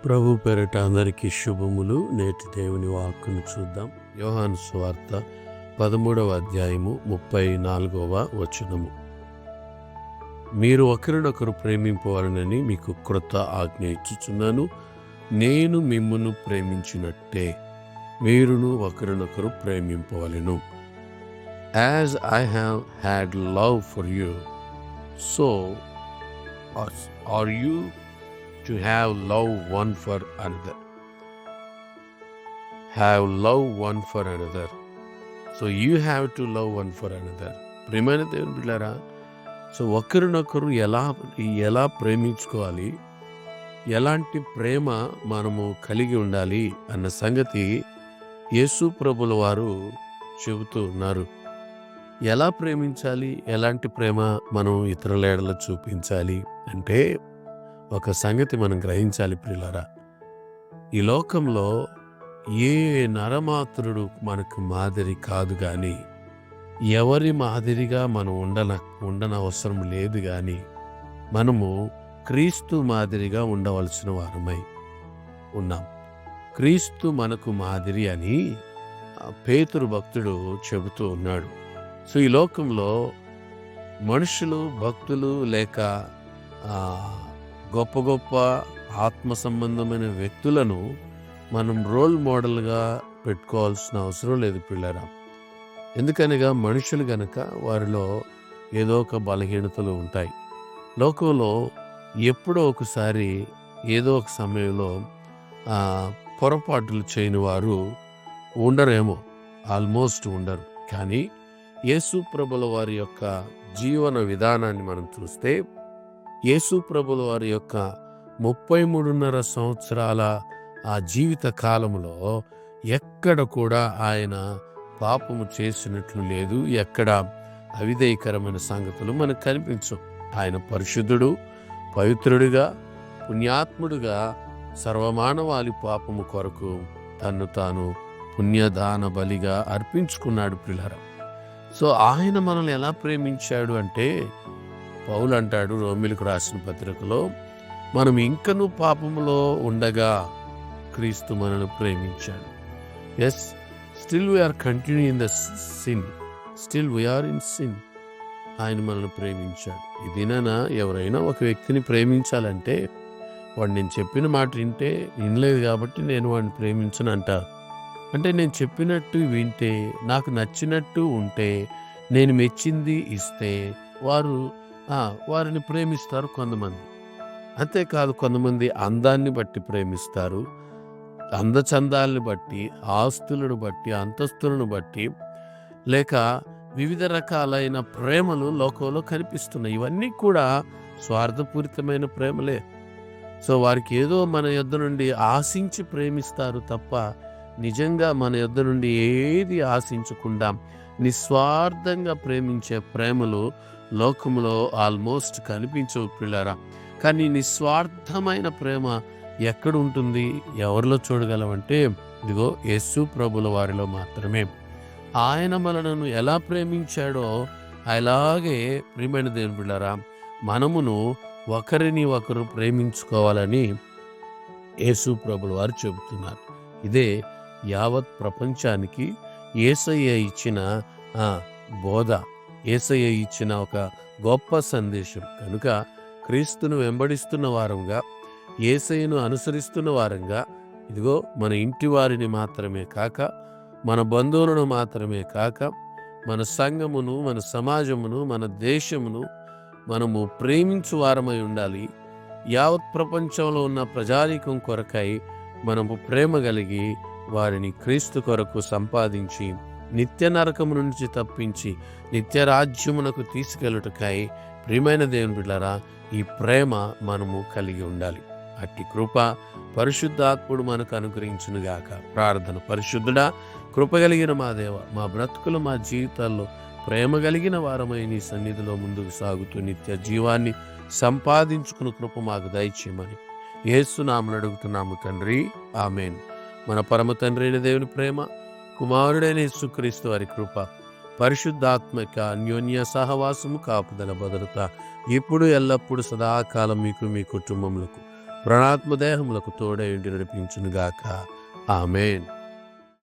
ప్రభు పేరిట అందరికీ శుభములు. నేటి దేవుని వాక్కును చూద్దాం. యోహాను సువార్త 13వ అధ్యాయము 34వ వచనము. మీరు ఒకరినొకరు ప్రేమింపవాలనని మీకు క్రొత్త ఆజ్ఞ ఇచ్చుచున్నాను. నేను మిమ్మును ప్రేమించినట్టే మీరును ఒకరినొకరు ప్రేమింపవలెను. As I have had love for you, so are you to have love one for another. Have love one for another. So you have to love one for another. ప్రేమైన దేవుని బిడ్డలారా, సో ఒకరినొకరు ఎలా ప్రేమించుకోవాలి, ఎలాంటి ప్రేమ మనము కలిగి ఉండాలి అన్న సంగతి యేసు ప్రభుల వారు చెబుతూ ఉన్నారు. ఎలా ప్రేమించాలి, ఎలాంటి ప్రేమ మనం ఇతరుల ఎడల చూపించాలి అంటే ఒక సంగతి మనం గ్రహించాలి ప్రియులారా. ఈ లోకంలో ఏ నరమాతృడు మనకు మాదిరి కాదు, కానీ ఎవరి మాదిరిగా మనం ఉండనవసరం లేదు, కానీ మనము క్రీస్తు మాదిరిగా ఉండవలసిన వారమై ఉన్నాం. క్రీస్తు మనకు మాదిరి అని పేతురు భక్తుడు చెబుతూ ఉన్నాడు. సో ఈ లోకంలో మనుషులు, భక్తులు లేక గొప్ప గొప్ప ఆత్మ సంబంధమైన వ్యక్తులను మనం రోల్ మోడల్గా పెట్టుకోవాల్సిన అవసరం లేదు పిల్లరా. ఎందుకనగా మనుషులు గనక వారిలో ఏదో ఒక బలహీనతలు ఉంటాయి. లోకంలో ఎప్పుడో ఒకసారి ఏదో ఒక సమయంలో పొరపాట్లు చేయని వారు ఉండరేమో, ఆల్మోస్ట్ ఉండరు. కానీ యేసు ప్రభుల వారి యొక్క జీవన విధానాన్ని మనం చూస్తే, యేసు ప్రభుల వారి యొక్క 33.5 సంవత్సరాల ఆ జీవిత కాలంలో ఎక్కడ కూడా ఆయన పాపము చేసినట్లు లేదు. ఎక్కడ అవిధేయకరమైన సంగతులు మనకు కనిపించవు. ఆయన పరిశుద్ధుడు, పవిత్రుడిగా, పుణ్యాత్ముడుగా సర్వమానవాళి పాపము కొరకు తన్ను తాను పుణ్యదాన బలిగా అర్పించుకున్నాడు ప్రియులారా. సో ఆయన మనల్ని ఎలా ప్రేమించాడు అంటే, పౌలు అంటాడు రోమీయులకు రాసిన పత్రికలో, మనం ఇంకనూ పాపములో ఉండగా క్రీస్తు మనల్ని ప్రేమించాడు. Yes, still we are continue in the sin, still we are in sin. ఆయన మనల్ని ప్రేమించాడు. ఈ దినాన ఎవరైనా ఒక వ్యక్తిని ప్రేమించాలంటే వాడు నేను చెప్పిన మాట వినలేదు కాబట్టి నేను వాడిని ప్రేమించను అంటారు. అంటే నేను చెప్పినట్టు వింటే, నాకు నచ్చినట్టు ఉంటే, నేను మెచ్చింది ఇస్తే వారిని ప్రేమిస్తారు కొంతమంది. అంతేకాదు, కొంతమంది అందాన్ని బట్టి ప్రేమిస్తారు, అందచందాలను బట్టి, ఆస్తులను బట్టి, అంతస్తులను బట్టి, లేక వివిధ రకాలైన ప్రేమలు లోకంలో కనిపిస్తున్నాయి. ఇవన్నీ కూడా స్వార్థపూరితమైన ప్రేమలే. సో వారికి ఏదో మన యొద్ద నుండి ఆశించి ప్రేమిస్తారు తప్ప నిజంగా మన యొద్ద నుండి ఏది ఆశించకుండా నిస్వార్థంగా ప్రేమించే ప్రేమలు లోకంలో ఆల్మోస్ట్ కనిపించవు పిల్లరా. కానీ నిస్వార్థమైన ప్రేమ ఎక్కడ ఉంటుంది, ఎవరిలో చూడగలమంటే ఇదిగో యేసు ప్రభుల వారిలో మాత్రమే. ఆయన మనలను ఎలా ప్రేమించాడో అలాగే ప్రియమైన దేవుని బిడ్డలారా, మనమును ఒకరిని ఒకరు ప్రేమించుకోవాలని యేసు ప్రభుల వారు చెబుతున్నారు. ఇదే యావత్ ప్రపంచానికి యేసయ్య ఇచ్చిన బోధ, యేసయ్య ఇచ్చిన ఒక గొప్ప సందేశం. కనుక క్రీస్తును వెంబడిస్తున్న వారంగా, యేసయ్యను అనుసరిస్తున్న వారంగా, ఇదిగో మన ఇంటి వారిని మాత్రమే కాక, మన బంధువులను మాత్రమే కాక, మన సంఘమును, మన సమాజమును, మన దేశమును మనము ప్రేమించు వారమై ఉండాలి. యావత్ ప్రపంచంలో ఉన్న ప్రజానీకం కొరకై మనము ప్రేమ కలిగి వారిని క్రీస్తు కొరకు సంపాదించి నిత్య నరకము నుంచి తప్పించి నిత్య రాజ్యమునకు తీసుకెళ్ళుటకై ప్రియమైన దేవుని బిడ్డలారా, ఈ ప్రేమ మనము కలిగి ఉండాలి. అట్టి కృప పరిశుద్ధాత్ముడు మనకు అనుగ్రహించునుగాక. ప్రార్థన. పరిశుద్ధుడా, కృప కలిగిన మా దేవ, మా బ్రతుకులు, మా జీవితాల్లో ప్రేమ కలిగిన వారమై నీ సన్నిధిలో ముందుకు సాగుతూ నిత్య జీవాన్ని సంపాదించుకుని కృప మాకు దయచేయమని యేసు నామమున అడుగుతున్నాము తండ్రి, ఆమేన్. మన పరమ తండ్రి అయిన దేవుని ప్రేమ, కుమారుడైన యేసుక్రీస్తు వారి కృప, పరిశుద్ధాత్మక అన్యోన్య సహవాసము, కాపుదల, భద్రత ఇప్పుడు ఎల్లప్పుడు సదాకాలం మీకు, మీ కుటుంబములకు ప్రణాత్మదేహములకు తోడై ఉండి నడిపించునుగాక. ఆమేన్.